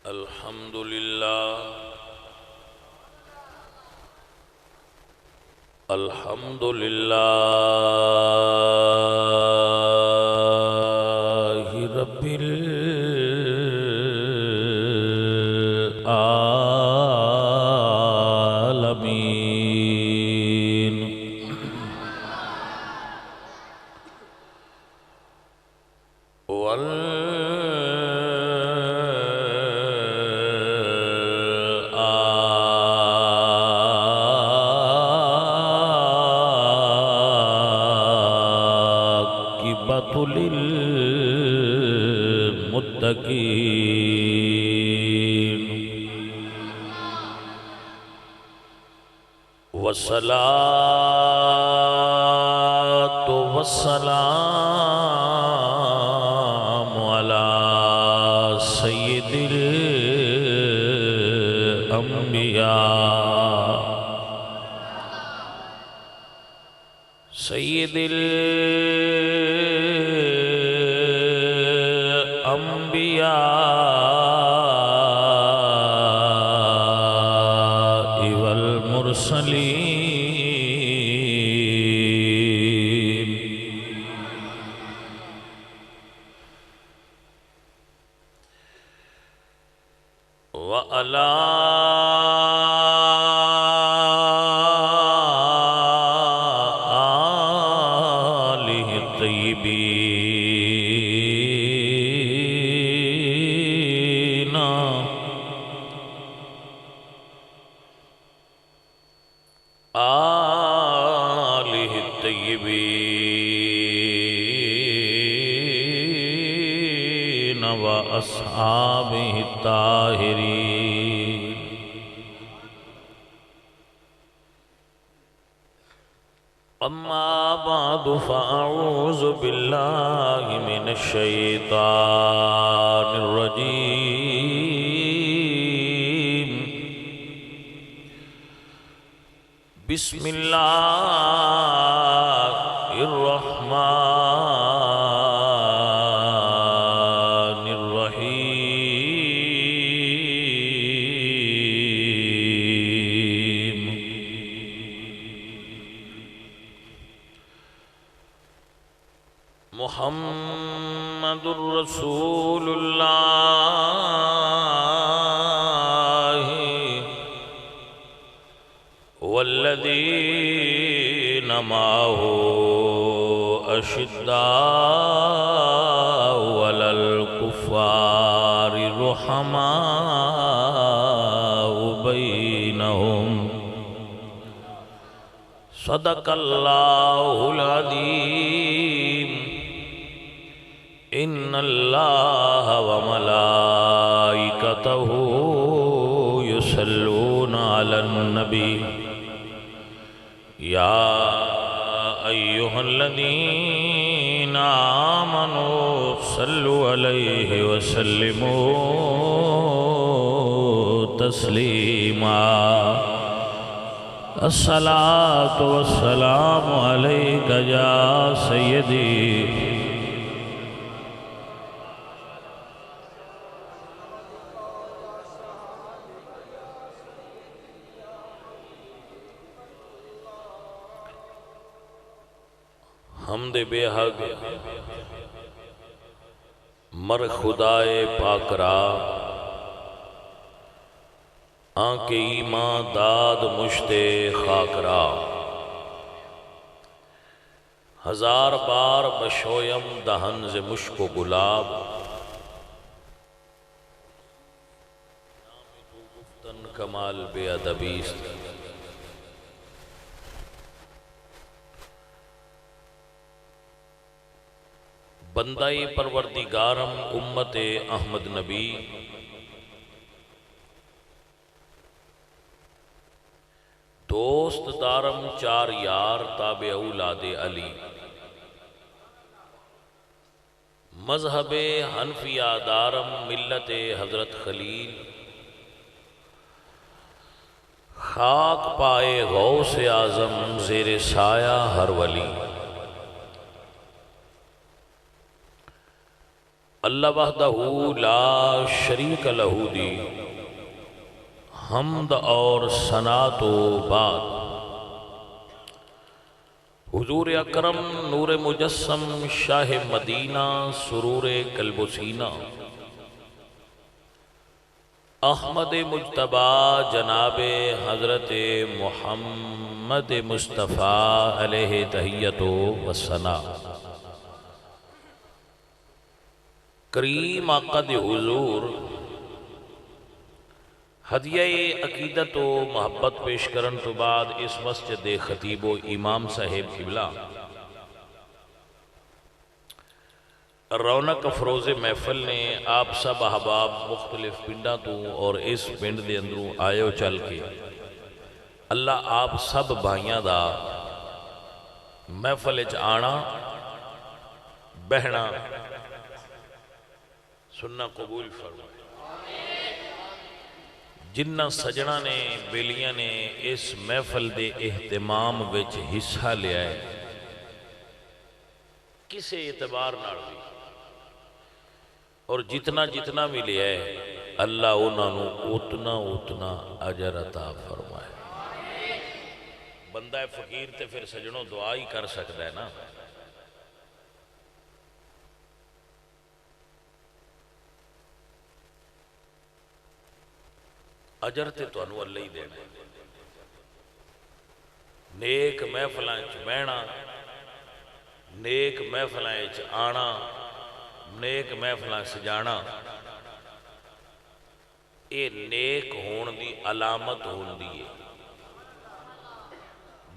الحمد لله الحمد لله رب العالمين والعاقبة للمتقين والصلاة والسلام على سيد الأنبياء سيد الأنبياء والمرسلين وعلى آله الطيبين آله الطيبين وأصحابه الطاهرين أما بعد فأعوذ بالله من الشيطان الرجيم بسم الله الرحمن الرحيم محمد رسول الله والذين معه أشداء على الكفار رحماء بينهم صدق الله العظيم إن الله وملائكته يصلون على النبي يا أيها الذين آمنوا صلوا عليه وسلموا تسليما الصلاة والسلام عليك يا سيدي حمد بے حق مر خدائے پاک را آنکھ ایمان داد مشت خاک را ہزار بار بشویم دہن ز مشک و گلاب گفتن کمال بے ادبیست بندائی پروردگارم امت احمد نبی دوست دارم چار یار تابع اولاد علی مذہب حنفیہ دارم ملت حضرت خلیل خاک پائے غوث اعظم زیر سایہ ہر ولی اللہ وحدہ لا شریک لہو دی حمد اور ثنا تو بعد حضور اکرم نور مجسم شاہ مدینہ سرور قلب و سینہ احمد مجتبی جناب حضرت محمد مصطفیٰ علیہ تحیت و ثنا کریم آقا دے حضور ہدیہ عقیدت و محبت پیش کرن تو بعد اس مسجد خطیب و امام صاحب قبلہ رونق افروز محفل نے آپ سب احباب مختلف پنڈا تو اور اس پنڈ دے اندروں آئے چل کے اللہ آپ سب بھائیاں دا محفل اچ آنا بہنا سننا قبول فرمائے جنہ سجنہ نے بیلیاں نے اس محفل دے اہتمام وچ حصہ لیا ہے کسے اعتبار نال بھی اور جتنا جتنا بھی لیا ہے اللہ انہوں اتنا اجر عطا فرمائے بندہ فقیر تے پھر سجنوں دعا ہی کر سکتا ہے نا اجر تے تو انہوں اللہ ہی دینا نیک محفلائیں چ بہنا نیک محفلائیں چ آنا نیک محفلائیں سجانا اے نیک ہون دی علامت ہون دی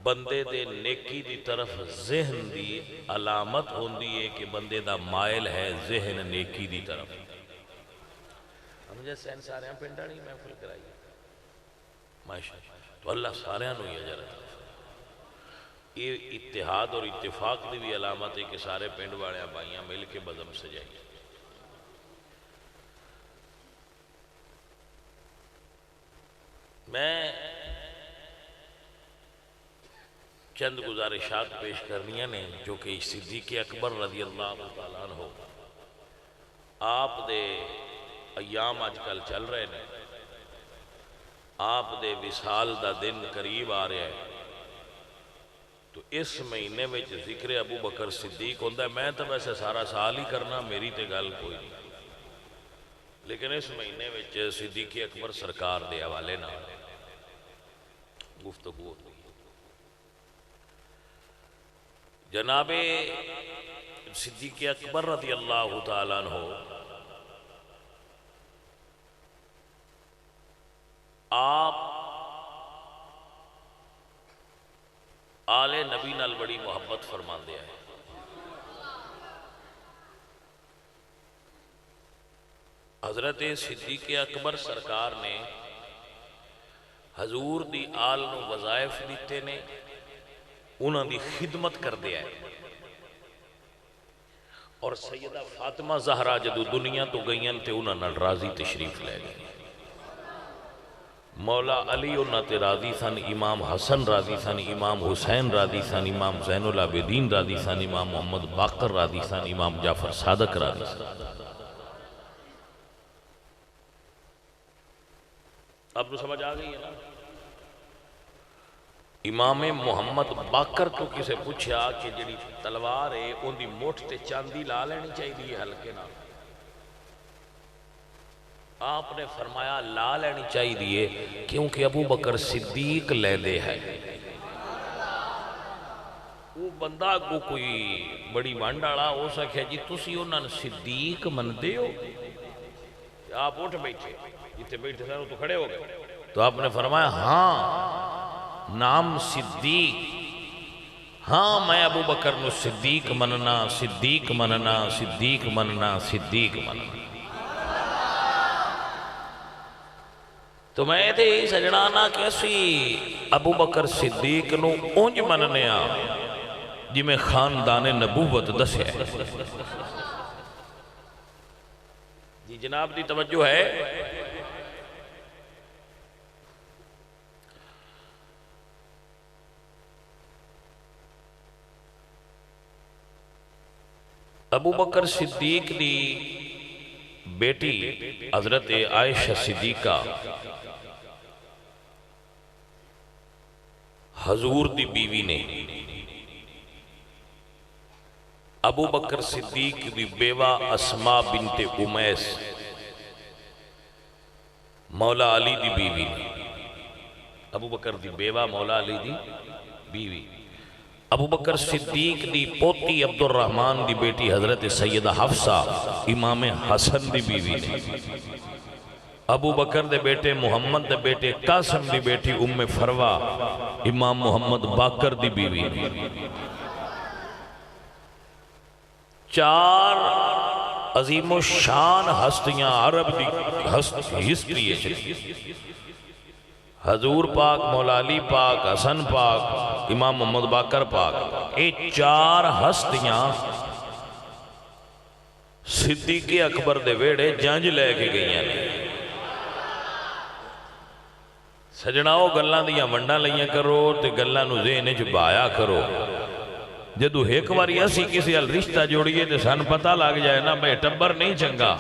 بندے دے نیکی دی طرف ذہن دی علامت ہون دی کہ بندے دا مائل ہے ذہن نیکی دی طرف ہم جیسے سین سارے ہیں پنڈا نہیں محفل کرائی ماشاءاللہ تو اللہ سارے ہیں نوی اجر ہے یہ اتحاد اور اتفاق دی بھی علامت ہے کہ سارے پنڈ والے بھائیاں مل کے بزم سجائی میں چند گزارشات پیش کرنیاں نے جو کہ صدیق اکبر رضی اللہ تعالیٰ عنہ آپ دے ایام آج کل چل رہے ہیں آپ دے وصال دا دن قریب آ رہے ہیں تو اس مہینے میں ذکر ابو بکر صدیق ہوندہ ہے میں تو ویسے سارا سال ہی کرنا میری تے گل کوئی نہیں لیکن اس مہینے میں صدیق اکبر سرکار دے حوالے نہ گفتگو ہوتی جناب صدیق اکبر رضی اللہ تعالیٰ عنہ آپ آل نبی نال بڑی محبت فرمان دیا ہے حضرت صدیق اکبر سرکار نے حضور دی آل نو وظائف دیتے نے انہوں دی خدمت کر دیا ہے اور سیدہ فاطمہ زہرا جدو دنیا تو گئین تے انہوں نے راضی تشریف لے گئی مولا علی انہوں تے راضی سن امام حسن راضی سن امام حسین راضی سن امام زین العابدین راضی سن امام محمد باقر راضی سن امام جعفر صادق راضی سن اب تو سمجھ آ گئی ہے نا امام محمد باقر تو کسے پوچھا کہ جڑی تلوار ہے ان دی موٹھ تے چاندی لا لینی چاہیے ہلکے نہ آپ نے فرمایا لا لینی چاہیے کیونکہ ابو بکر صدیق لے دے ہے وہ بندہ کو کوئی بڑی وانڈاڑا ہو سکے جی تسی انہاں صدیق من دے ہو آپ اٹھ بیٹھے جتے بیٹھے سن تو کھڑے ہو گئے تو آپ نے فرمایا ہاں نام صدیق ہاں میں ابو بکر نو صدیق مننا صدیق مننا صدیق مننا صدیق مننا تو میں تے سجنانا کیسی ابو بکر صدیق نو اونج مننے آ جی میں خاندان نبوت دسے جی جناب دی توجہ ہے ابو بکر صدیق دی بیٹی حضرت عائشہ صدیقہ حضور دی بیوی نے ابو بکر صدیق دی بیوہ اسماء بنت امیس مولا علی دی بیوی نے ابو بکر دی بیوہ مولا علی دی بیوی ابو بکر صدیق دی پوتی عبد الرحمن دی بیٹی حضرت سیدہ حفصہ امام حسن دی بیوی نے ابو بکر دے بیٹے محمد دے بیٹے قاسم دی بیٹی ام فروہ امام محمد باقر دی بیوی نے چار عظیم و شان ہستیاں عرب دی ہسٹری ہے حضور پاک مولا علی پاک حسن پاک امام محمد باقر پاک یہ چار ہستیاں صدیق اکبر دے ویڑے جنج لے کے گئی ہیں سجناؤ گلاں دیاں ونڈاں لئیاں کرو تے گلاں نو ذہن وچ بایا کرو جدو ایک باری اسی کسی ال رشتہ جوڑیے تے سن پتہ لگ جائے نا بے ٹبر نہیں چنگا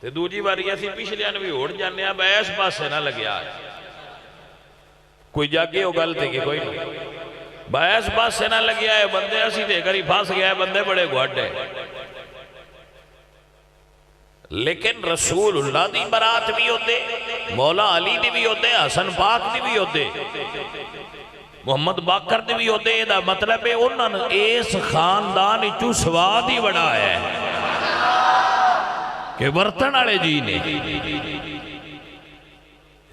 تے دوجی باری اسی پچھلیاں بھی اڑ جانے اب ایس پاسے نہ لگیا کوئی جاگے ہو گل تے کہ کوئی نہیں باعث پاسے نہ لگیا ہے بندے اسی دے کر ہی پھاس گیا ہے بندے بڑے گھوڑ ہے لیکن رسول اللہ دی برات بھی ہوتے مولا علی دی بھی ہوتے حسن پاک دی بھی ہوتے محمد باقر دی بھی ہوتے دا مطلب ہے انہوں نے اس خاندان چو سواد ہی بڑا ہے کہ برتن آلے جی نے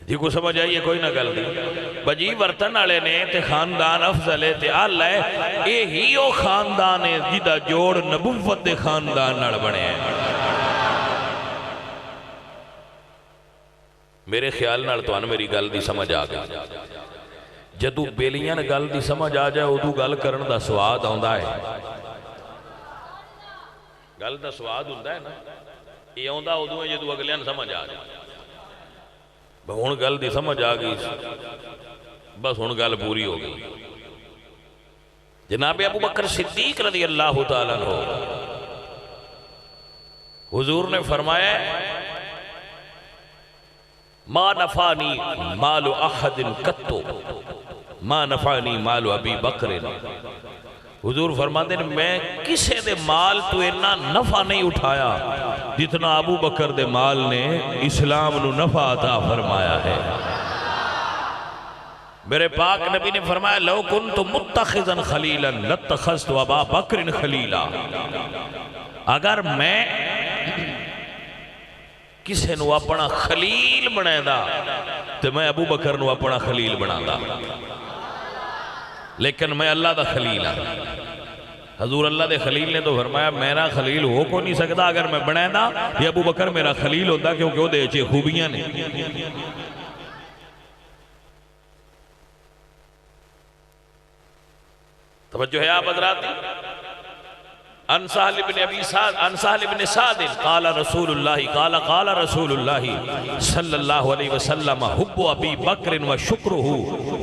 جی کو سمجھ آئیے کوئی نہ گل دی بجی برتن آلے نے تے خاندان افضل ہے تے اللہ ہے اے ہی او خاندان ہے جدہ جوڑ نبوت دے خاندان نال بڑے ہیں میرے خیال نال تو میری گل دی سمجھ آ گئی جدو بیلیاں گل دی سمجھ آ جائے ادو گل کرن دا سواد آندا ہے گل دا سواد ہوندا ہے نا یہ آندا ادو ہے جدو اگلیاں سمجھ آ جائے ہن گل دی سمجھ آ گئی بس ہن گل پوری ہو گئی جناب ابو بکر صدیق رضی اللہ تعالیٰ عنہ حضور نے فرمایا ما نفانی مال احد قط ما نفانی مال ابی بکر حضور فرماتے ہیں میں کسے دے مال تو اتنا نفع نہیں اٹھایا جتنا ابو بکر دے مال نے اسلام نو نفع عطا فرمایا ہے میرے پاک نبی نے فرمایا لو کنت متخذا خلیلا لاتخذت ابا بکر خلیلا اگر میں کسے نو اپنا خلیل بنائے دا تو میں ابو بکر نو اپنا خلیل بنا دا لیکن میں اللہ دا خلیل ہوں حضور اللہ دے خلیل نے تو فرمایا میرا خلیل ہو کو نہیں سکتا اگر میں بنائے دا یہ ابو بکر میرا خلیل ہوتا کیونکہ وہ دے چھے خوبیاں نے توجہ ہے آپ حضرات عن سہل بن سعد قال رسول اللہ قال رسول اللہ صلی اللہ علیہ وسلم حب ابی بکر و شکرہ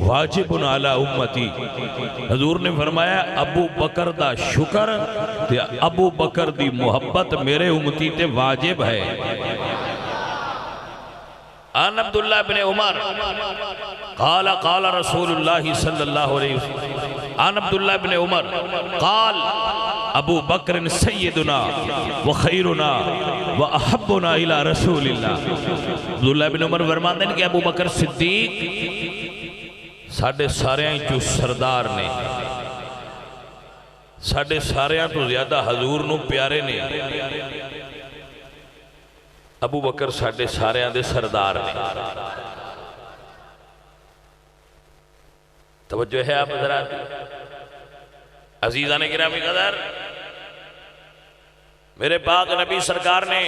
واجب علی امتی حضور نے فرمایا ابو بکر دا شکر تے ابو بکر دی محبت میرے امتی تے واجب ہے عن عبداللہ بن عمر قال رسول اللہ صلی اللہ علیہ وسلم عن عبداللہ بن عمر قال ابو بکر سیدنا و خیرنا و احبنا الى رسول اللہ عبداللہ بن عمر فرماتے ہیں کہ ابو بکر صدیق ساڑھے ساریاں جو سردار نے ساڑھے ساریاں تو زیادہ حضور نو پیارے نے ابو بکر ساڑھے ساریاں دے سردار نے توجہ ہے آپ حضرات عزیزان گرامی قدر میرے پاک نبی سرکار نے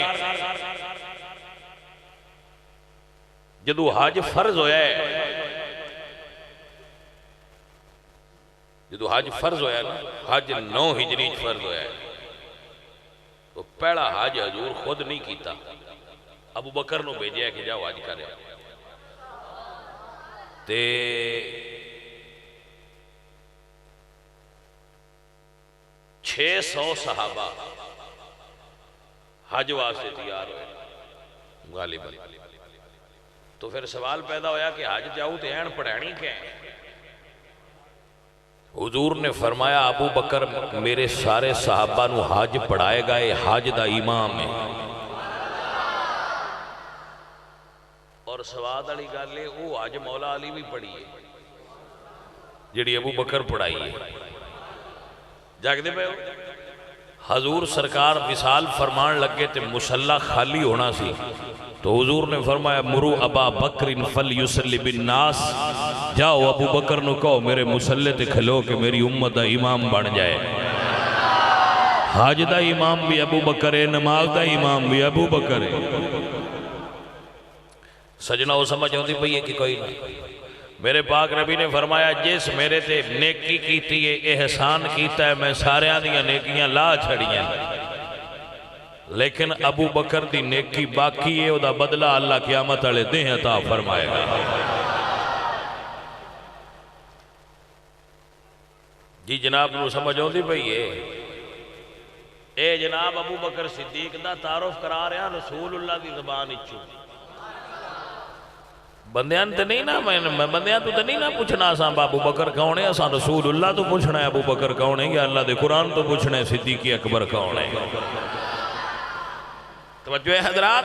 جدو حج فرض ہویا ہے جدو حج فرض ہویا نا حج 9 ہجری فرض ہویا ہے تو پہلا حج حضور خود نہیں کیتا ابو بکر نو بھیجیا کہ جاؤ حج کرے تے 600 صحابہ حج واسطے تیار ہوئے غالباً. تو پھر سوال پیدا ہویا کہ حج جاؤ تو این پڑھانی کیا ہے؟ حضور نے فرمایا ابو بکر میرے سارے صحابہ نو حج پڑھائے گا، یہ حج دا امام ہے. اور سواد علی گل ہے وہ حج مولا علی بھی پڑھی ہے جڑی ابو بکر پڑھائی ہے. جاگدے پہ ہو؟ حضور سرکار وصال فرمان لگے تے مصلی خالی ہونا سی تو حضور نے فرمایا مرو ابا بکر فلیصلی بالناس، جاؤ ابو بکر نو کہو میرے مصلی تے کھلو کہ میری امت دا امام بن جائے. حج دا امام بھی ابو بکر ہے، نماز دا امام بھی ابو بکر ہے. سجنہ وہ سمجھ ہوتی پئی ہے کہ کوئی نہ. میرے پاک نبی نے فرمایا جس میرے تے نیکی کیتی ہے احسان کیتا ہے میں سارے آدھیاں نیکیاں لا چھڑیاں، لیکن ابو بکر دی نیکی باقی ہے، او دا بدلہ اللہ قیامت والے دن عطا فرمائے گا. جی جناب نو سمجھ ہوتی پئی ہے. اے جناب ابو بکر صدیق دا تعارف کرا رہا رسول اللہ دی زبان اچھو. بندیاں تے نہیں نا میں بندیاں تو نہیں نا پوچھنا اساں ابو بکر کون ہے، اساں رسول اللہ تو پوچھنا ہے ابو بکر کون ہے، یا اللہ دے قرآن تو پوچھنا ہے صدیق اکبر کون ہے. توجہ ہے حضرات،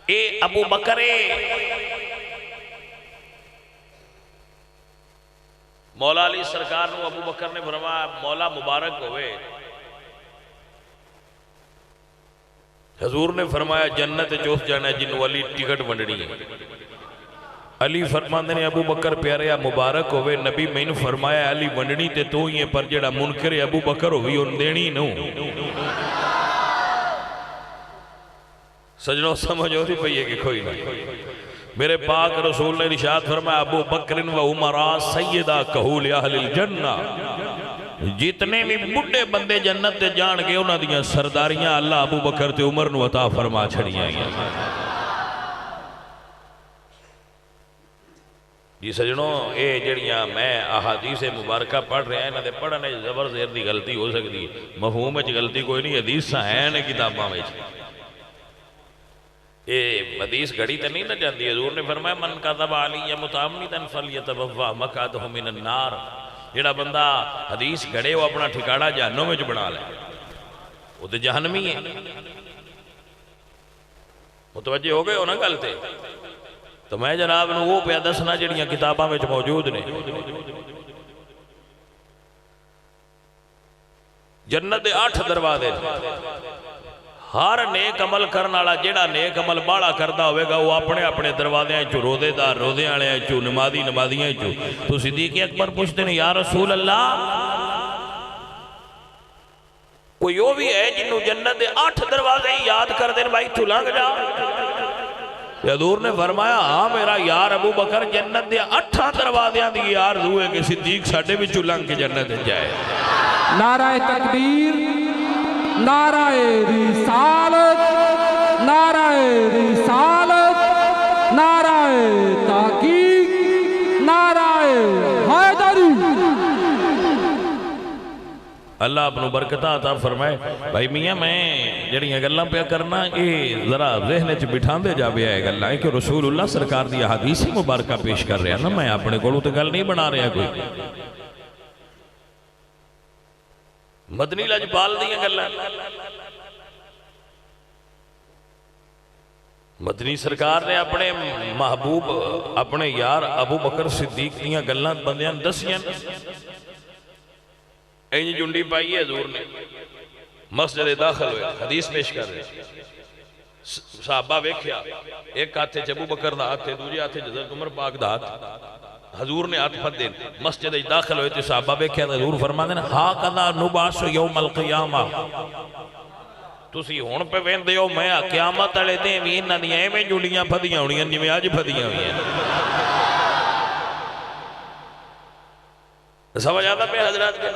اے ابو بکر مولا علی سرکار نو ابو بکر نے فرمایا مولا مبارک ہوئے. حضور نے فرمایا جنت چوس جانا ہے جنہوں علی ٹکٹ ونڈنی ہے. علی فرماندے نے ابو بکر پیارے مبارک ہوئے، نبی میں نے فرمایا علی ونڈنی تے تو ہی ہے پر جڑا منکر ابو بکر ہوئی ان دینی نو. سجنوں سمجھ ہوتی پئی ہے کہ کوئی نہیں. میرے پاک رسول نے ارشاد فرمایا ابو بکر و عمرہ سیدہ کہول اہل الجنہ، جتنے بھی بڑے بندے جنت تے جان گے انہاں دیاں سرداریاں اللہ ابو بکر تے عمر نو عطا فرما چھڑیاں. جی سجنوں اے جڑیاں میں احادیث مبارکہ پڑھ رہے ہیں انہاں دے پڑھنے زبر زیر دی غلطی ہو سکتی، مفہوم وچ غلطی کوئی نہیں، حدیثاں ہیں نے کتاباں وچ. اے حدیث گھڑی تے نہیں نہ جاندی. حضور نے فرمایا من کذب علی متعمدا فلیتبوأ مقعدہ من النار، جڑا بندہ حدیث گھڑے وہ اپنا ٹھکاڑا جہنم وچ بنا لے وہ تے جہنمی ہے. متوجہ ہو گئے ہو نا گل تے؟ تو میں جناب نو وہ پیا دسنا جڑیاں کتاباں وچ موجود نے. جنت دے 8 دروازے، ہر نیک عمل کرنے والا جیڑا نیک عمل باڑا کردا ہوئے گا وہ اپنے اپنے دروازے چو، روزے دار روزے والے چو، نمازی نمازیاں چو. تو صدیق اکبر پوچھتے ہیں یا رسول اللہ کوئی وہ بھی ہے جنہوں جنت دے 8 دروازے یاد کر دیں بھائی تو لنگ جا؟ حضور نے فرمایا ہاں میرا یار ابو بکر جنت دے 8 دروازیاں دی آرزو ہے کہ صدیق ساڈے وچوں لنگ کے جنت جائے. نعرہ تکبیر، نعرہ رسالت، نعرہ رسالت، نعرہ تحقیق، نعرہ حیدری. اللہ اپنو برکتہ عطا فرمائے. بھائی میاں میں جڑیاں گلاں پہ کرنا اے ذرا ذہن وچ بٹھان دے جا بیا ہے گلاں کہ رسول اللہ سرکار دی حدیث مبارکہ پیش کر رہا نا، میں اپنے کولوں تے گل نہیں بنا رہا کوئی. مدنی لجپال دیاں گلاں مدنی سرکار نے اپنے محبوب اپنے یار ابو بکر صدیق دیاں گلاں بندیاں دسیاں. اینی جنڈی پائی ہے حضور نے مسجد داخل ہوئے حدیث پیش کر رہے صحابہ ویکھیا ایک ہاتھے ابو بکر دا ہاتھ دوجے ہاتھے حضرت عمر پاک دا ہاتھ. حضور نے ہاتھ پھٹ دے مسجد داخل ہوئے تے صحابہ ویکھیا حضور فرماندے نے ہا کذا نبعث یوم القیامہ، تسی ہن پہ ویندے ہو میں قیامت والے دن وی انہاں دی ایویں جنڈیاں پھدیاں ہونیاں جویں اج پھدیاں ہوئیاں. سمجھ آتا پہ حضرات کے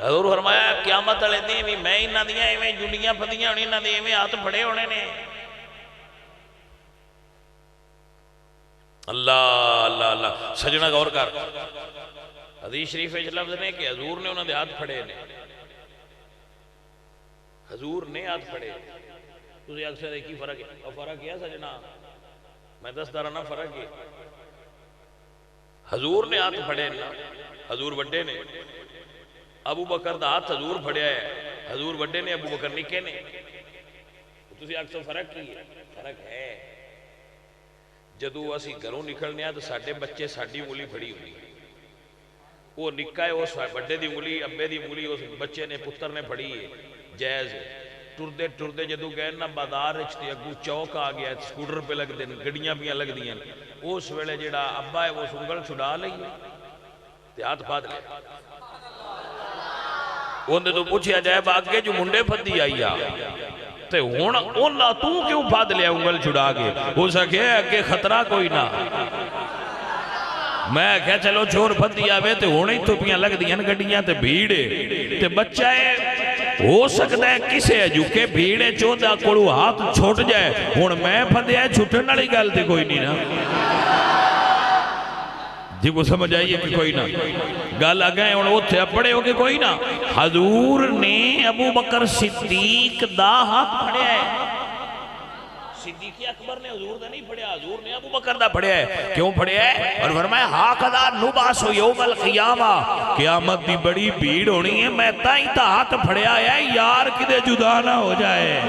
حضور فرمایا قیامت والے دن بھی میں انہاں دیاں ایویں جنڈیاں پھدیاں ہونی، انہاں دے ایویں ہاتھ پھڑے ہونے نے. اللہ اللہ اللہ. سجنہ غور کر حدیث شریف وچ لفظ نے کہ حضور نے انہاں دے ہاتھ پھڑے نے. حضور نے ہاتھ پھڑے. تسی اکثر ایک ہی فرق ہے اور فرق ہے سجنا میں دس دارا نہ فرق ہے. حضور نے ہاتھ پھڑے نا, حضور وڈے نے. ابو بکر دا ہاتھ حضور پھڑیا ہے, حضور وڈے نے, ابو بکر نکے نے. تسی اکثر فرق کی ہے, فرق ہے. جدو اسی گھروں نکلنے ہیں تو ساڑھے بچے ساڑھی انگلی پھڑی ہوئی, وہ نکا ہے اس بڑے دی انگلی ابے دی انگلی اس بچے نے پتر نے پھڑی ہے, جائز ہے. ٹردے ٹردے جدو گئے نا بازار اچھتے اگو چوک آ گیا, سکوٹر پہ لگ دیں, گڑیاں بھی لگ دیں. اس ویلے جڑا ابا ہے وہ سنگل چھڑا لئی تے ہاتھ پھاد لے. اندھے تو پوچھیا جائے باگے جو منڈے پھدی آئی آ تے ہونا تو کیوں پھاد لیا انگل چھڑا گے. ہو سکے کہ خطرہ کوئی نہ. میں کہا چلو چور پھدی آوے تے ہونے ہی تھوپیاں لگ دیاں گڑیاں تے بھیڑے تے بچہ ہے. ہو سکتا ہے کسے ہے جو کہ بھیڑے چودہ کوڑو ہاتھ چھوٹ جائے. ہون میں پھدے ہے چھوٹن نالی گال تے کوئی نہیں نا. جی کو سمجھ آئیے کہ کوئی نہ گال آگئے ہون وہ تھے پڑے ہو کہ کوئی نہ. حضور نے ابو بکر صدیق دا ہاتھ پڑے ہے. صدیق اکبر نے حضور دا نہیں پڑھیا, حضور نے ابو بکر دا پڑھیا ہے. کیوں پڑھیا ہے؟ اور فرمایا ہاکدہ نباسو یوم القیامہ, قیامت دی بڑی بھیڑ ہونی ہے, میں تائیں تا ہاتھ پڑھیا ہے یار کدے جدا نہ ہو جائے.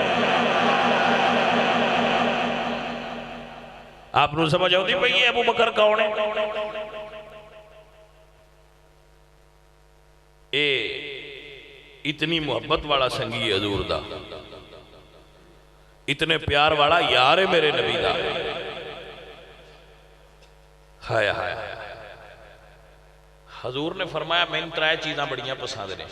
آپ نے سمجھ ہوتی بھئی ابو بکر کون ہے؟ اے اتنی محبت والا سنگی حضور دا, اتنے پیار والا یار میرے نبی دا. ہایا ہایا حضور نے فرمایا میں ان ترائے چیزاں بڑیاں پسند نے.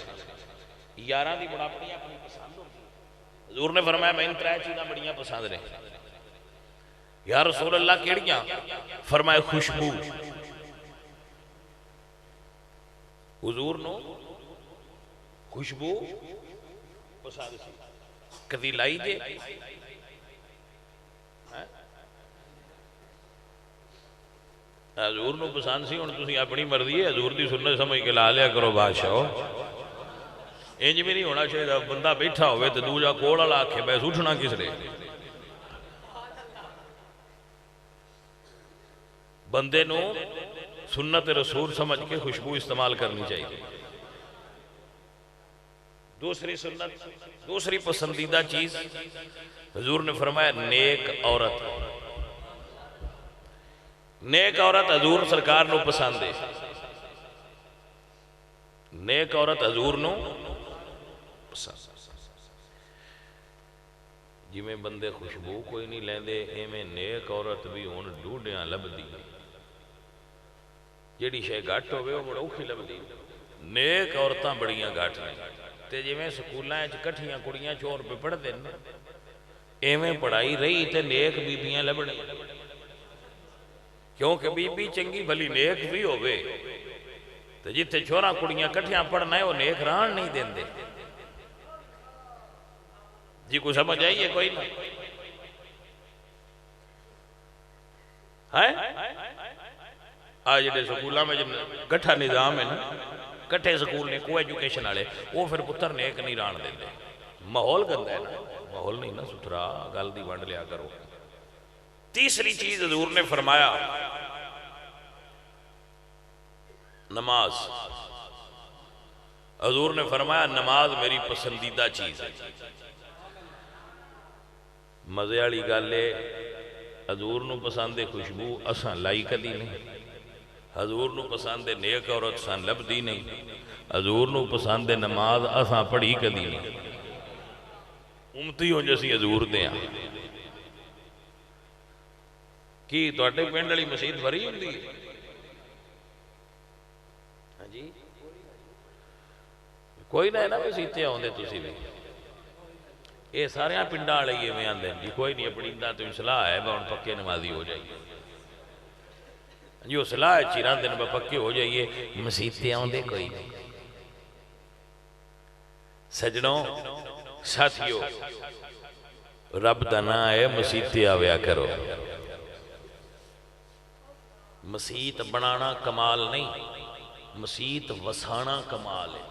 یاراں دی بڑا بڑیاں اپنی پسند ہوتی. حضور نے فرمایا میں ان ترائے چیزاں بڑیاں پسند نے. یا رسول اللہ کیڑیاں؟ فرمایا خوشبو. حضور نو خوشبو پسند سی. کدی لائی جے؟ حضور نو پسند سی. ہن تسی اپنی مرضی ہے حضور دی سنت سمجھ کے لا لیا کرو بادشاہ. انج بھی نہیں ہونا چاہیے بندہ بیٹھا ہوئے تو دوجا کوڑ والا آکھے بس اٹھنا کس لے. بندے نو سنت رسول سمجھ کے خوشبو استعمال کرنی چاہیے. دوسری سنت, دوسری پسندیدہ چیز حضور نے فرمایا نیک عورت. نیک عورت حضور سرکار نو پسند ہے. نیک عورت حضور نو پسند. جی میں بندے خوشبو کوئی نہیں لیندے ایمیں نیک عورت بھی ہون ڈوڈیاں لب دی. جیڑی شے گھٹ ہوئے وہ بڑا اوکھی لب دی. نیک عورتاں بڑیاں گھٹ ہیں. تے جی میں سکولاں کٹھیاں کڑیاں چور پہ پڑھ دیں ایویں پڑھائی رہی تے نیک بیبیاں لبڑے. کیونکہ بی بی چنگی بھلی نیک بھی ہوئے تو جتے چھوڑا کڑیاں کٹھیاں پڑھنا ہے وہ نیک ران نہیں دیں دے. جی کو سمجھ آئیے کوئی نہیں آج جڑے سکولہ میں جب کٹھا نظام ہے نا, کٹھے سکول نے کو ایجوکیشن آلے وہ پھر پتر نیک نہیں ران دیں دے. ماحول گندہ ہے نا, ماحول نہیں نا ستھرا, گل دی ونڈ لیا کرو. تیسری چیز حضور نے فرمایا نماز. حضور نے فرمایا نماز میری پسندیدہ چیز ہے. مزے والی گل ہے حضور نو پسند ہے خوشبو اساں لائی کدی نہیں. حضور نو پسند ہے نیک عورت سان لب دی نہیں. حضور نو پسند ہے نماز اساں پڑھی کدی نہیں. امتی ہو جیسی حضور دے ہیں کی توڑے پینڈ علی مسجد بھری ہوندی ہے ہاں جی کوئی نہ ہے نا مسیتے ہوندے تسی بھی اے سارے پنڈا والے یہ میں آندے جی کوئی نہیں اپنی اندہ تو اصلاح ہے با ان پکے نمازی ہو جائیے جی اصلاح ہے چیران دن با پکے ہو جائیے مسیتے ہوندے کوئی نہیں. سجنوں ساتھیوں رب دنا ہے مسیتے آویا کرو. مسیت بنانا کمال نہیں, مسیت وسانا کمال ہے.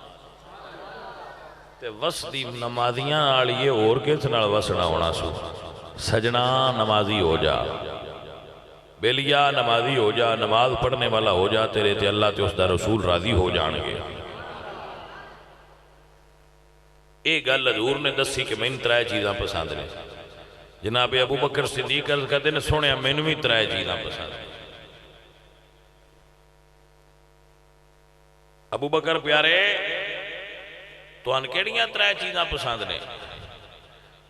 تے وسدی نمازیاں نال یہ اور کس نال وسنا ہونا سو سجنا نمازی ہو جا بیلیا نمازی ہو جا نماز پڑھنے والا ہو جا تیرے تے اللہ تے اس دا رسول راضی ہو جان گے ایک گل حضور نے دسی کہ میں ترائے چیزاں پسند نے جناب ابو بکر صدیق عرض کہتے نے سونے مینوں بھی ترائے چیزاں پسند نے ابو بکر پیارے تو ان کیڑیاں ترائے چیزاں پسند نے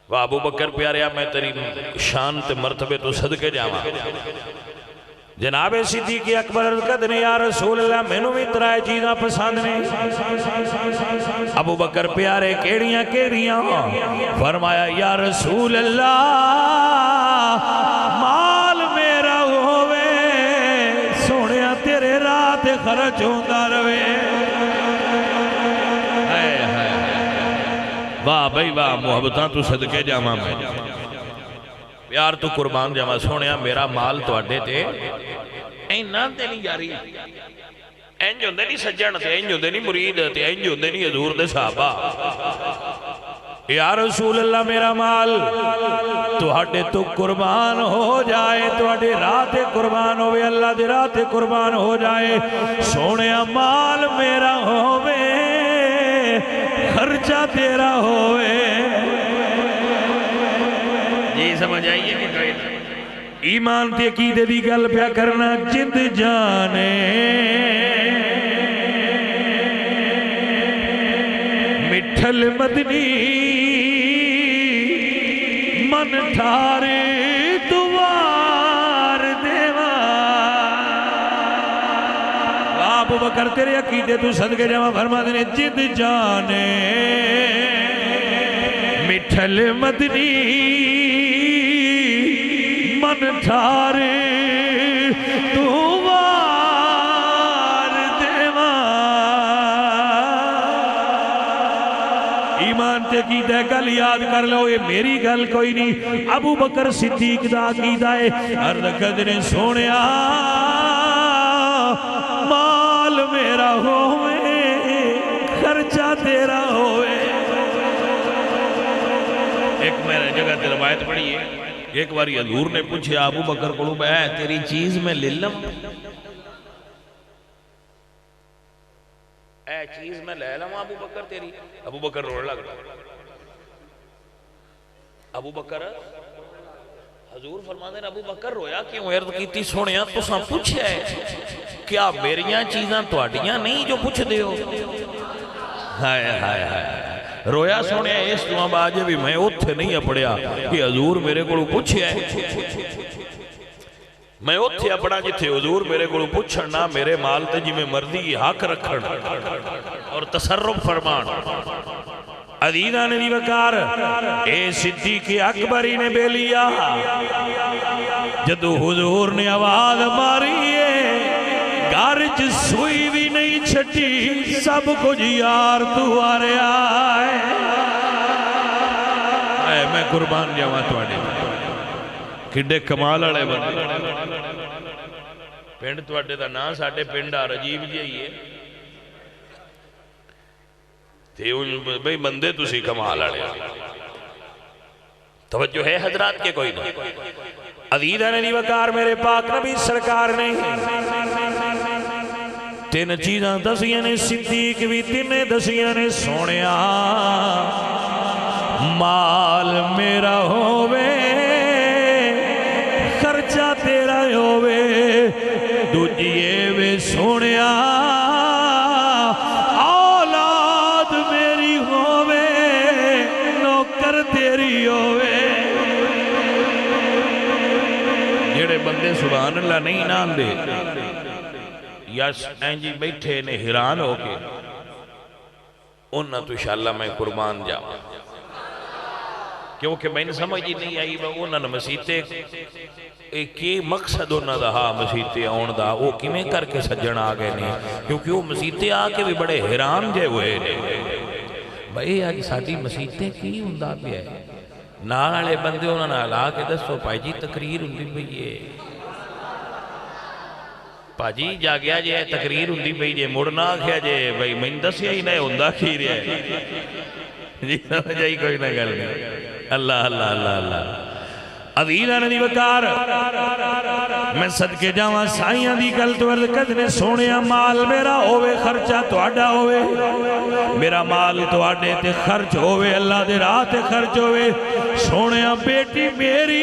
واہ ابو بکر پیارے میں تیری شان تے مرتبے تو صدقے جاواں جناب صدیق اکبر عرض کہتے نے یا رسول اللہ مینوں بھی ترائے چیزاں پسند نے ابو بکر پیارے کیڑیاں فرمایا یا رسول اللہ مال میرا ہووے سونیا تیرے راہ تے خرچ ہوندا رہے واہ بھائی واہ محبتاں تو صدقے جاواں میں پیار تو قربان جاواں سونیا میرا مال تواڈے تے اینا تے نہیں یاری انج ہوندے نہیں سجن تے انج ہوندے نہیں مرید تے انج ہوندے نہیں حضور دے صحابہ یا رسول اللہ میرا مال تواڈے تو قربان ہو جائے تواڈے راہ تے قربان ہوے اللہ دے راہ تے قربان ہو جائے سونیا مال میرا ہووے خرچہ تیرا ہوئے یہ سمجھ آئیے کہ کوئی ایمان تے عقیدے دی گل پیا کرنا جند جانے مٹھل مدنی من ٹھارے دوار دیوا ابو بکر تیرے عقیدے تو صدقے جمع فرما دینے جد جانے مٹھل مدنی من ٹھارے دوار دیوا ایمان تے عقیدہ گل یاد کر لو یہ میری گل کوئی نہیں ابو بکر صدیق دا عقیدہ ہے عرض کردنے سونیا مال میرا ہوئے خرچہ تیرا ہوئے ایک میں جگہ تے روایت پڑھی ہے ایک باری حضور نے پوچھے ابو بکر کو بے تیری چیز میں لے لوں اے چیز میں لے لوں ابو بکر تیری ابو بکر روڑ لگ ابو بکر حضور فرماتے ہیں ابو بکر رویا کیوں عرض کیتی سونیا تو ساں پوچھے کیا میریاں چیزاں تواڈیاں نہیں جو پوچھ دے ہو ہائے ہائے ہائے رویا سونے اس دعا باجے بھی میں اتھے نہیں پڑھیا کہ حضور میرے کو پوچھے میں اتھے اپنا جتھے حضور میرے کو پوچھنا میرے مال تے جی میں مرضی حق رکھنا اور تصرف فرمان عزیزہ نے دیوکار اے صدیق اکبری نے بے لیا جدو حضور نے آواز ماری ہے گارج سوئی بھی نہیں چھٹی سب کچھ یار تو آ رہا ہے اے میں قربان جاواں تواڈے کڈے کمال والے بندے پنڈ تواڈے دا نام ساڈے پنڈ آ رجیب جی ہے تے بھئی بندے تسی کمال والے توجہ ہے حضرات کے کوئی نہیں عزیزہ نے وقار میرے پاک نبی سرکار نے تین چیزاں دسیاں نے صدیق بھی تین دسیاں نے سونیا مال میرا ہووے خرچہ تیرا ہووے دوجیے وے سونیا اولاد میری ہووے نوکر تیری ہووے جڑے بندے سبحان اللہ نہیں نام دے یا اینجی بیٹھے نے حیران ہو کے انہاں تو انشاءاللہ میں قربان جاؤں کیونکہ میں نے سمجھ ہی نہیں آئی انہاں نے مسیطے کی مقصد انہاں دا ہاں مسیطے آن دا وہ کمیں کر کے سجن آگئے نہیں کیونکہ وہ مسیطے آکے بھی بڑے حیران جے ہوئے نہیں بھئی آج ساڑھی مسیطے کی ہندہ بھی ہے نالے بندے انہاں نے علا کے دستو پائی جی تقریر ہندی بھی یہ ਭਾਜੀ ਜਾਗਿਆ ਜੇ ਤਕਰੀਰ ਹੁੰਦੀ ਪਈ ਜੇ ਮੁੜ ਨਾ ਆਖਿਆ ਜੇ ਬਈ ਮੈਨੂੰ ਦੱਸਿਆ ਹੀ ਨਾ ਹੁੰਦਾ ਕੀ ਰਿਹਾ ਜੀ ਸਮਝ ਆਈ ਕੋਈ ਨਾ ਗੱਲ ਨਹੀਂ ਅੱਲਾ ਅੱਲਾ ਅੱਲਾ ਅੱਲਾ ਅਜ਼ੀਜ਼ਾਂ ਦੀ ਵਕਾਰ ਮੈਂ ਸਦਕੇ ਜਾਵਾਂ ਸਾਈਆਂ ਦੀ ਗੱਲ ਤੋਂ ਅਰਜ਼ ਕਰਨੇ ਸੋਹਣਿਆ ਮਾਲ ਮੇਰਾ ਹੋਵੇ ਖਰਚਾ ਤੁਹਾਡਾ ਹੋਵੇ ਮੇਰਾ ਮਾਲ ਤੁਹਾਡੇ ਤੇ ਖਰਚ ਹੋਵੇ ਅੱਲਾ ਦੇ ਰਾਹ ਤੇ ਖਰਚ ਹੋਵੇ ਸੋਹਣਿਆ ਬੇਟੀ ਮੇਰੀ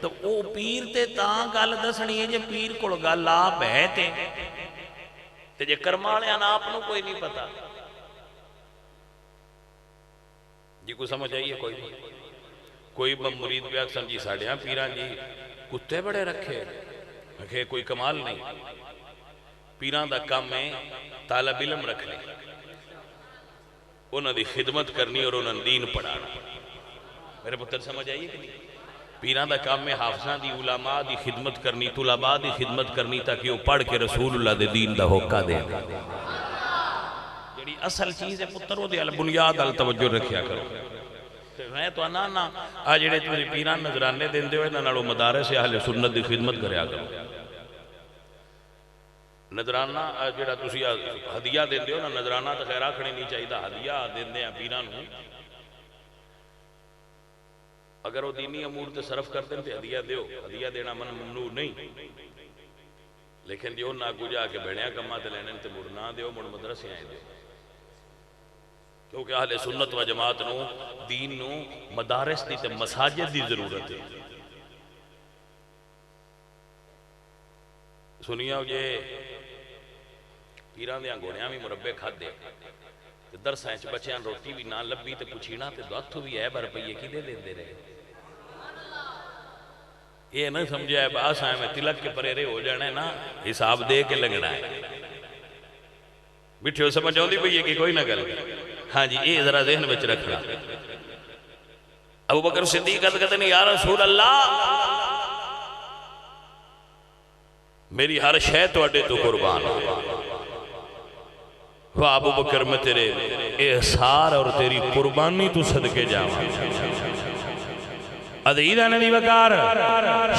تو وہ پیر تے تاں گل دسنی ہے جے پیر کول گل آپ ہے تے جے کرما والے آپ نو کوئی نہیں پتا جی کوئی سمجھ آئیے کوئی مرید بھی آکسن جی ساڑھے ہاں پیران جی کتے بڑے رکھے کوئی کمال نہیں پیران دا کام میں طالب علم رکھنے انہوں دی خدمت کرنی اور انہوں دین پڑھانا میرے پتر سمجھ آئیے کہ نہیں پیران دا کام میں حافظان دی علماء دی خدمت کرنی طلباء دی خدمت کرنی تاکہ وہ پڑھ کے رسول اللہ دے دین دا ہوکا دے جڑی اصل چیز ہے پتر وہ دے بنیاد ال توجہ رکھیا کرو میں تو آنا جڑے تمہیں پیران نظرانے دین دے ہوئے نالو مدارس اہل سنت دی خدمت کریا کرو نظرانہ جڑا تسی ہدیہ دین دے ہو نا نظرانہ تو خیر آکھنے نہیں چاہیے ہدیہ دین دے ہیں پیران ہوں اگر وہ دینی امور تے صرف کر دیں تے ہدیہ دیو ہدیہ دینا من ممنوع نہیں لیکن جو نہ کو جا کے بھیڑیاں کما تے لینے تے مڑ نہ دیو مڑ مدرسے آئیں دیو کیونکہ اہل سنت و جماعت نو دین نو مدارس دی تے مساجد دی ضرورت ہے سنیا یہ پیران دیاں گھوڑیاں بھی مربے کھا دے درسائیں بچیاں روٹی بھی نہ لبی تے پوچھینا تے دواتھو بھی ہے برپئیے کی دے دے رہے یہ نہ سمجھا ہے باس آئے میں تلک کے پریرے ہو جانا ہے نا حساب دے کے لگنا ہے بٹھے ہو سمجھ ہوندی بھئی کہ کوئی نہ گل ہاں جی یہ ذرا ذہن بچ رکھنا ابو بکر صدیق کہتے ہیں یا رسول اللہ میری ہر شے تو اڈے تو قربان وہ ابو بکر میں تیرے احسار اور تیری قربانی تو صدقے جاواں ادھیدہ ندی وکار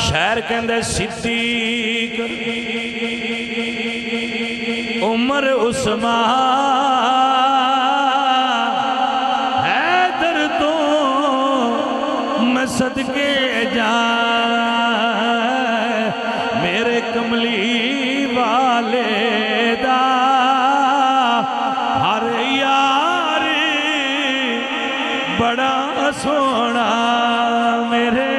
شہر کہندے صدیق عمر عثمان حیدر تو میں صدقے جائے میرے کملی والے دا ہر یار بڑا سونا میرے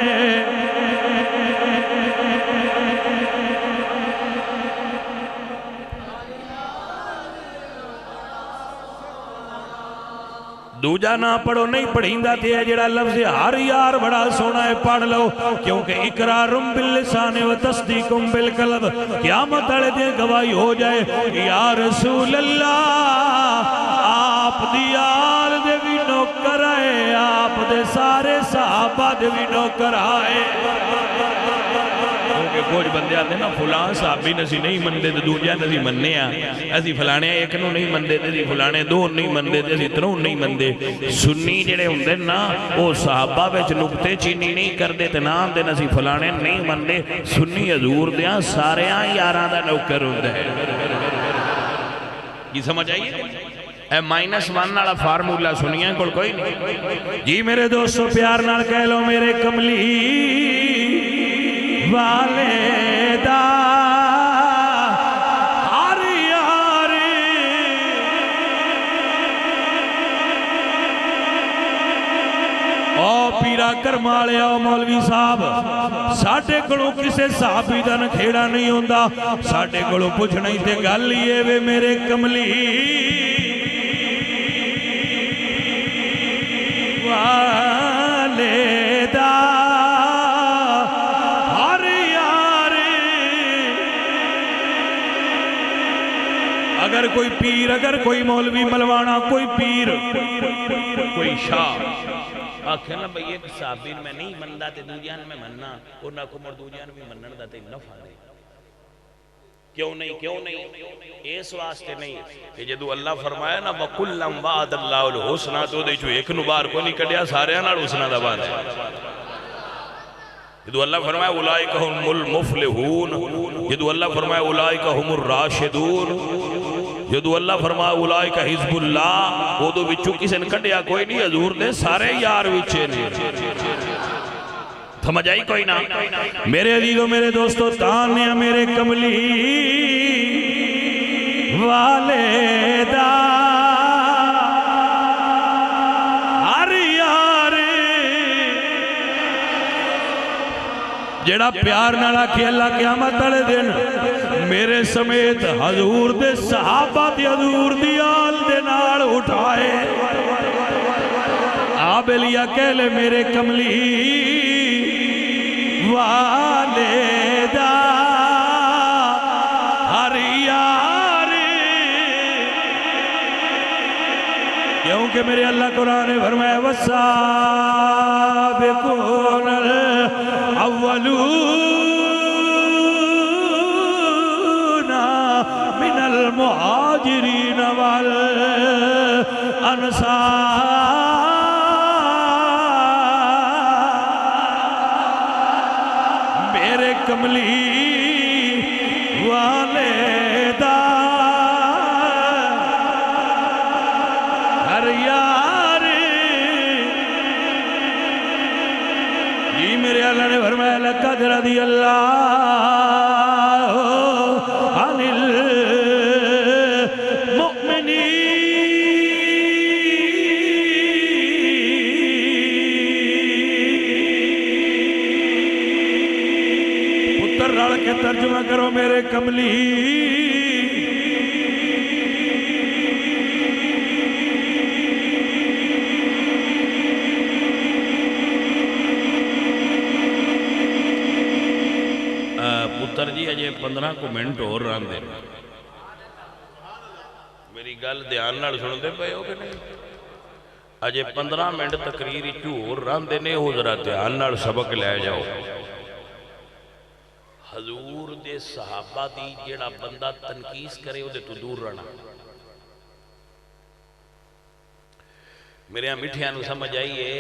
دوجہ نہ پڑھو نہیں پڑھیندہ تھے جڑا لفظ ہر یار بڑا سونا ہے پڑھ لو کیونکہ اقرارم باللسان و تصدیقم بالقلب قیامت اڑے دے گواہی ہو جائے یا رسول اللہ آپ دی آل دے بھی نوکر آئے آپ دے سارے صحابہ دے بھی نوکر آئے کیونکہ کچھ بندے آتے نا فلان صحابی نسی نہیں مندے دے دوجہ نسی مننے آ ایسی فلانے ایک نو نہیں مندے دے فلانے دو نہیں مندے دے ترون نہیں مندے سنی جڑے ہوندے نا وہ صحابہ بیچ نکتے چینی نہیں کر دے تنام دے نسی فلانے نہیں مندے سنی حضور دیاں سارے آن یاران دا نوکر ہوندے یہ سمجھ آئیے اے مائنس ون نالا فارمولا سنیاں کل کوئی نہیں جی میرے دوستو پیار نال کہہ لو میرے کملی والے دا ہر یار او پیرا کرمالے او مولوی صاحب ساڑھے کلو کسے صحابی دا نکھیڑا نہیں ہوندہ ساڑھے کلو پوچھ نہیں تے گل لیے وے میرے کملی والے دا اگر کوئی پیر اگر کوئی مولوی ملوانا کوئی پیر کوئی شاہ آکھیں نا بھئی ایک صحابین میں نہیں مندہ تے دوجان میں مننا اور نہ کمر دوجان میں منن دا تے نفع دے کیوں نہیں اس واسطے نہیں کہ جدو اللہ فرمایا نا وَقُلَّمْ وَعَدَ اللَّهُ الْحُسْنَى تو دے جو ایک نبار کو نہیں کڑیا سارے انہاں حسنہ دا بات ہے جدو اللہ فرمایا اولائک ہم المفلحون جدو اللہ فرمایا اولائک ہم الراشدون جدو اللہ فرمایا اولائک حزب اللہ وہ دو بچوں کسی نے کڑیا کوئی نہیں حضور دے سارے یار وچے نہیں سمجھ آئی کوئی نہ میرے عزیزوں میرے دوستو تانیہ میرے کملی والے دا ہر یار جیڑا پیار نال آکھے اللہ قیامت والے دن میرے سمیت حضور دے صحابہ دی حضور دی آل دے نال اٹھائے آپ لیا کہہ لے میرے کملی والدہ ہر یار کیونکہ میرے اللہ قرآن نے فرمایا والسابقون الاولون من المہاجرین والانصار کملی والدہ ہر یار جی میرے اللہ نے فرمایا لقد رضی اللہ عن المؤمنین رڑ کے ترجمہ کرو میرے کملی پتر جی اجے 15 کو منٹ اور رہن دے میری گل دھیان نال سن دے پئے ہو کہ نہیں اجے 15 منٹ تقریر اور رہن دے نے ہو ذرا دھیان نال سبق لے جاؤ حضور دے صحابہ دی جیڑا بندہ تنقیس کرے وہ دے تو دور رہنا میرے ہاں مٹھیاں نو سمجھ آئیے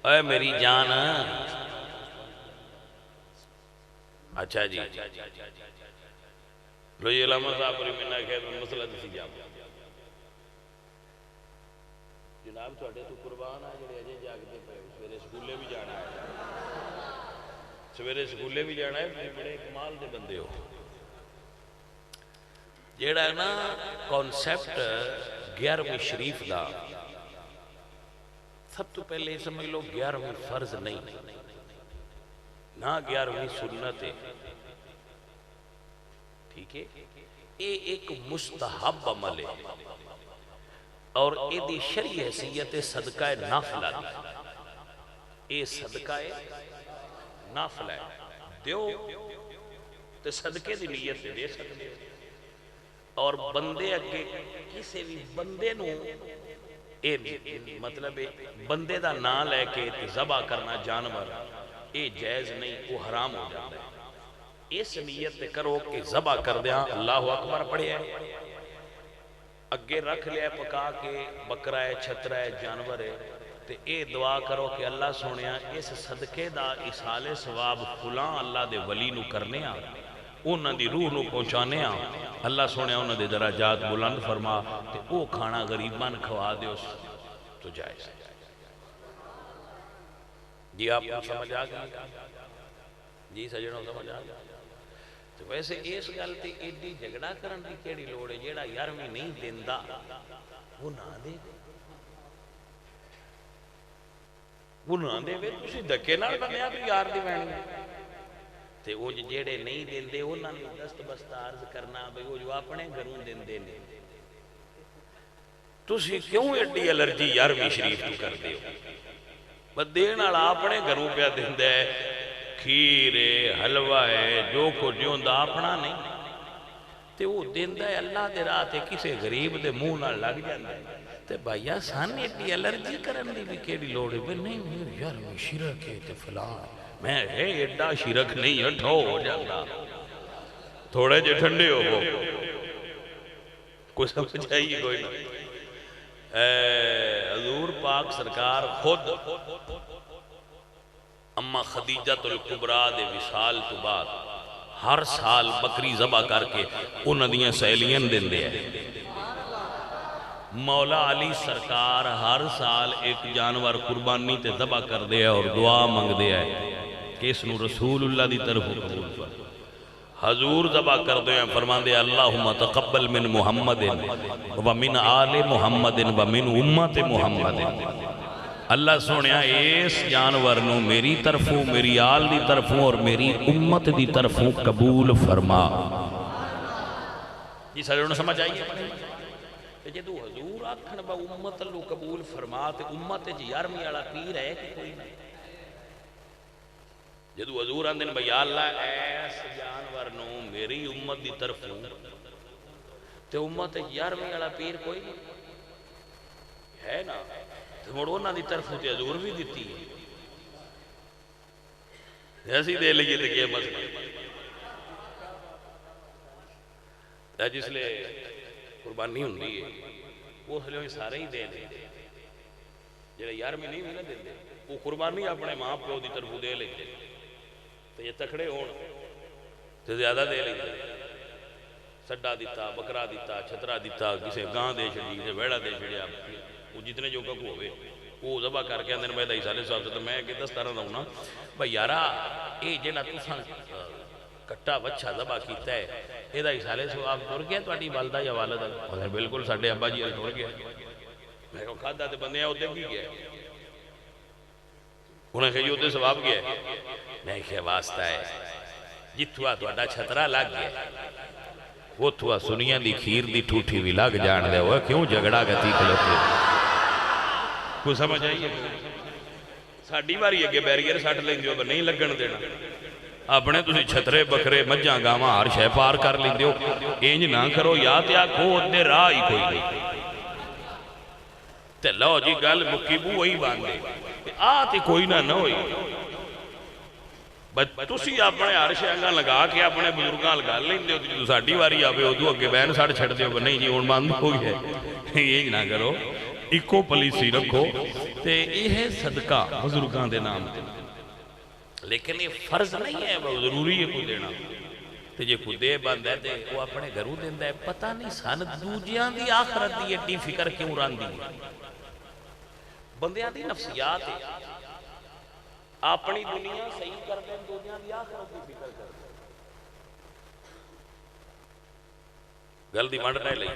اے میری جان اچھا جی لو یہ علامہ صاحب اور منہ خیر مسئلہ دسی جاؤ جناب تھوڑے تو قربان آ جڑے اجے جاگتے پے سویرے سکولے بھی جانا ہے سویرے سکولے بھی جانا ہے بڑے کمال دے بندے ہو جیڑا ہے نا کانسیپٹ 11ویں شریف دا سب تو پہلے سمجھ لو 11ویں فرض نہیں نہ 11ویں سنت ہے ٹھیک ہے یہ ایک مستحب عمل ہے اور یہ دی شرعی حیثیت صدقہ نافلہ دی یہ صدقہ نافل ہے دیو تے صدقے دی نیت سے دے سکتے اور بندے اگے کسی بھی بندے نو اے مطلب بندے دا نام لے کے ذبح کرنا جانور اے جائز نہیں وہ حرام ہو جاتا ہے اس نیت کرو کہ ذبح کر دیا اللہ اکبر پڑھے ہے اگے رکھ لیا پکا کے بکرا ہے چھترا ہے جانور ہے تے اے دعا کرو کہ اللہ سونیا اس صدقے دا اصال ثواب فلاں اللہ دے ولی نو کرنے آ انہاں دی روح نو پہنچانے آ اللہ سونیا انہاں دے درجات بلند فرما تے او کھانا غریبان کھوا دے اس تو جائز جی آپ کو سمجھ آ گیا جی سجنوں سمجھ آ گیا تو ویسے اس گل تے ایڈی جھگڑا کرن دی کیڑی لوڑ ہے جیڑا 11ویں نہیں دیندا وہ نہ دے وہ نہ دے وے تسی دھکے نال بنیا بھی یار دی وینی تے وہ جیڑے نہیں دیندے انہاں نوں دست بست عرض کرنا بھئی وہ جو اپنے گھروں دیندے نے تسی کیوں ایڈی الرجی 11ویں شریف تو کر دیو بس دین والا اپنے گھروں پہ دیندا ہے کھیر ہے حلوہ ہے جو کچھ ہوندا اپنا نہیں تے وہ دیندا ہے اللہ دے راہ تے کسے غریب دے منہ نال لگ جاندا ہے تے بھائیا سان ایڈی الرجی کرن دی بھی کیڑی لوڑ ہے نہیں یار میں شرک ہے تے فلاں میں ہے ایڈا شرک نہیں ہٹھو ہو جاتا تھوڑے جے ٹھنڈے ہو کوئی سمجھ آئیے کوئی نہیں حضور پاک سرکار خود اما خدیجۃ الکبریٰ دے وصال تو بعد ہر سال بکری ذبح کر کے انہاں دیاں سہیلیاں دیندے ہیں مولا علی سرکار ہر سال ایک جانور قربانی تے ذبح کر دے اور دعا منگ دے ہے کہ اس نو رسول اللہ دی طرف قبول کر حضور ذبح کر دے ہیں فرمان دے اللہم تقبل من محمد ومن آل محمد ومن امت محمد اللہ سونے اس جانور نو میری طرفوں، میری آل دی طرفوں اور میری امت دی طرفوں قبول فرما۔ جی سجنوں سمجھ آئیے جدو حضور آکھن با امت لو قبول فرما تے امت جی یارمی والا پیر ہے کہ کوئی نہیں؟ جدو حضور آندن بھئی اللہ ایس جانور نو میری امت دی طرفوں تے امت جی یارمی والا پیر کوئی نہیں ہے نا، تو مڑونا دی طرفوں تے حضور بھی دیتی ہے ایسی دے لئیے تے کیا مسئلہ جس لئے قربانی ہوں گی وہ اس لئے سارے ہی دے دے جلے یار میں نہیں بھی نہ دے دے وہ قربانی اپنے ماں پہ دی طرف دے لے تو یہ تکڑے ہون تو زیادہ دے لے سڈا دیتا، بکرا دیتا، چھترا دیتا، کسے گاں دے چھڑی، کسے بیڑا دے چھڑیا، وہ جتنے جو کا کو ہوئے وہ ذبح کر کے اندر میں دائی سالے صاحب سے تو میں کہ 10 طرح دا ہوں نا بھئی یارا اے جنہ تُساں کٹا بچہ ذبح کیتا ہے یہ دائی سالے صاحب ٹور گیا توڑی والدہ یا والدہ اور بالکل ساڑھے ابا جی ٹور گیا میں کہا کھادا تے بندے ہیں ہوتے بھی گیا انہیں کہا ہوتے ثواب گیا میں کہا واسطہ ہے جتوا توڑا چھترا لگ گیا وہ تھوا سنیا دی کھیر دی ٹھوٹھی بھی لگ جان دے ہوئے کیوں جگڑا گتی کھلوتے کو سمجھ آئیے ساڑھی باری ہے کہ بیریئر ساٹھ لیں جو نہیں لگن دینا اپنے تسی چھترے بکرے مجھاں گاما ہر شے پار کر لیں دیو اینج نہ کرو یا تیا کھود دے راہ ہی کوئی نہیں تے لو جی گل مکیبو وہی باندے آتے کوئی نہ ہوئی تسی اپنے ہر شے انگاں لگا کے اپنے بزرگاں لگا لیں دیو تو ساڑھی باری آوے ہو دو اگے بین ساڑھ چھڑ دیو نہیں جی ان باندھ ہو گئے یہ نہ کرو ایکو پلیسی رکھو تے یہ صدقہ بزرگاں دے نام تے لیکن یہ فرض نہیں ہے وہ ضروری ہے کوئی دینا تے جے کوئی دے بند ہے تے وہ اپنے گھروں دیندہ ہے پتہ نہیں ساند دوجیاں دی آخرت دی اٹی فکر کیوں ران دی بندیاں دی نفسیات ہے اپنی دنیا صحیح کر دیں دنیا دی آخرت دی فکر کر دیں گل دی منڈ رہے لئی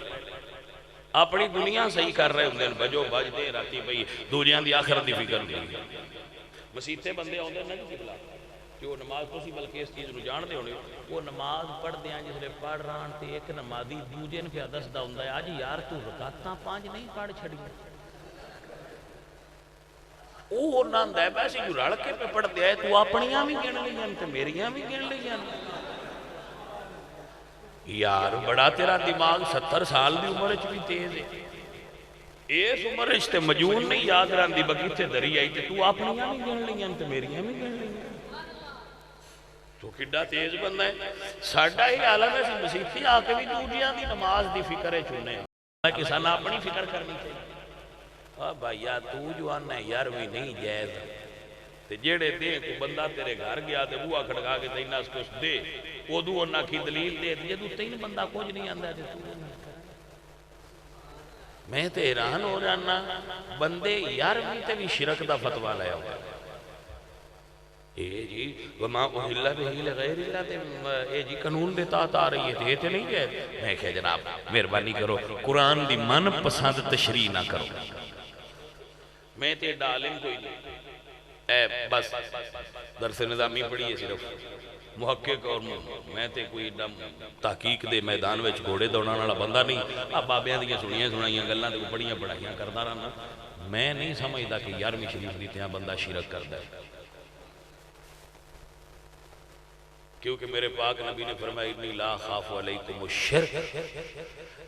اپنی دنیا صحیح کر رہے ہوں بجو بج دے راتی بھئی دنیا دی آخرت دی فکر دی مسیحتے بندے ہوندے نا جی بلا کہ وہ نماز تو سی بلکہ اس چیز نو جان دے ہونے وہ نماز پڑھ دیاں جس لئے پڑھ رہاں تے ایک نمازی دوجے نے پہ دس دا ہوندہ ہے آج یار تو رکاتاں 5 نہیں پڑھ چھڑی وہ ناندہ ہے بیسی جو رڑکے پہ پڑھ دیا ہے تو اپنیاں بھی گن لیاں تے میریاں بھی گن لیاں یار بڑا تیرا دماغ 70 سال دی عمر بھی تیز ہے اس عمر تے مجون نہیں یاد رہن دی بکی تے دری آئی تے تو اپنیاں بھی گن لیاں تے میریاں بھی گن لیاں تو کڈا تیز بندہ ہے ساڑھا ہی عالم ہے سی مسیحی آکے بھی دوجیاں دی نماز دی فکرے چونے کسانا اپنی فکر کرنی چاہیے بھائی تو جو آنا ہے یار بھی نہیں جائز تے جیڑے دے کو بندہ تیرے گھر گیا تے بوہ کھڑکا کے تینہ اس کچھ دے وہ دو انہ کی دلیل دے تے جدو تین بندہ کچھ نہیں آندہ ہے تو میں تے ایران ہو جانا بندے یار بھی تے بھی شرک دا فتوہ لیا ہوا اے جی وما احلہ بہی لغیر اللہ تے اے جی قانون دیتا آ رہی ہے تے نہیں گئے میں کہا جناب مہربانی کرو قرآن دی من پسند تشریح نہ کرو میں تے ڈالیں کوئی نہیں اے بس درس نظامی پڑھی ہے صرف محقق اور میں تے کوئی تحقیق دے میدان وچ گھوڑے دوڑنا والا بندہ نہیں اب بابیاں دیاں سنائیاں گلاں تے پڑھیاں پڑھائیاں کردا رہنا میں نہیں سمجھدا کہ 11ویں شریف دی تے بندہ شرک کردا ہے کیونکہ میرے پاک نبی نے فرمایا انی لا خاف علیکم الشرک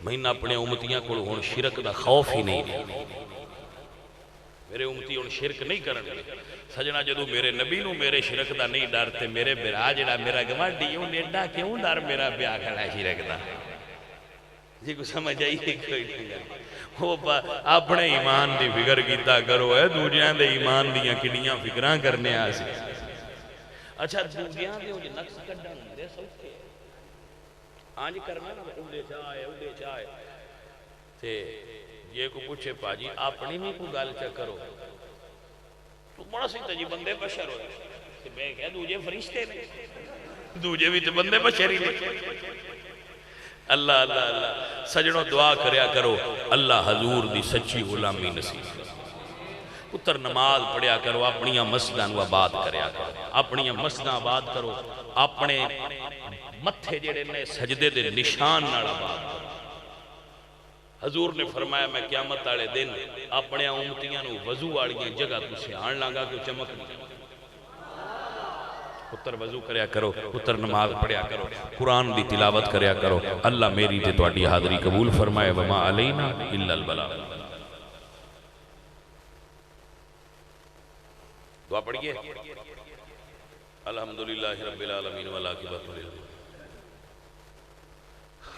میں اپنے امتیاں کو ہن شرک دا خوف ہی نہیں میرے امتی ان شرک نہیں کرنے سجنہ جدو میرے نبی نو میرے شرک دا نہیں ڈرتے میرے برا جڑا میرا گواڈی ان ایڈا کیوں ڈر میرا بیاہ کھڑا شرک دا جی کو سمجھ آئیے کوئی نہیں وہ اپنے ایمان دی فکر کیتا کرو ہے دوجیاں دے ایمان دیاں کنیاں فکران کرنے آسی اچھا دوجیاں دے جو نقص کڈن دے سوچے آنج کرنا نا اودے چاہے تے یہ کو پوچھے پاجی اپنی بھی کو گال چا کرو تو بڑا سکتا جی بندے بشر ہوئے کہ میں کہہ دوجے فرشتے نہیں دوجے بھی تو بندے بشر ہی نہیں اللہ اللہ اللہ سجنوں دعا کریا کرو اللہ حضور دی سچی غلامی نصیب پتر نماز پڑھیا کرو، اپنی مسجداں نو آباد کریا کرو، اپنی مسجداں آباد کرو، اپنے متھے جڑے نے سجدے دے نشان نال آباد کرو۔ حضور نے فرمایا میں قیامت والے دن اپنے امتیاں نو وضو والیاں جگہ تو سیان لانگا کہ چمک نہیں۔ پتر وضو کریا کرو، پتر نماز پڑھیا کرو، قرآن دی تلاوت کریا کرو، اللہ میری تے تواڈی حاضری قبول فرمائے، وما علینا الا البلاغ۔ دعا پڑھیے۔ الحمدللہ رب العالمین والعاقبۃ للمتقین۔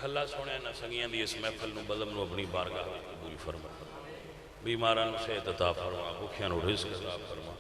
اللہ سونے نہ سنگیاں دی اس محفل نو بزم نو اپنی بارگاہ قبول فرما، بیماراں نو صحت عطا فرما، بھوکیاں نو رزق عطا فرما۔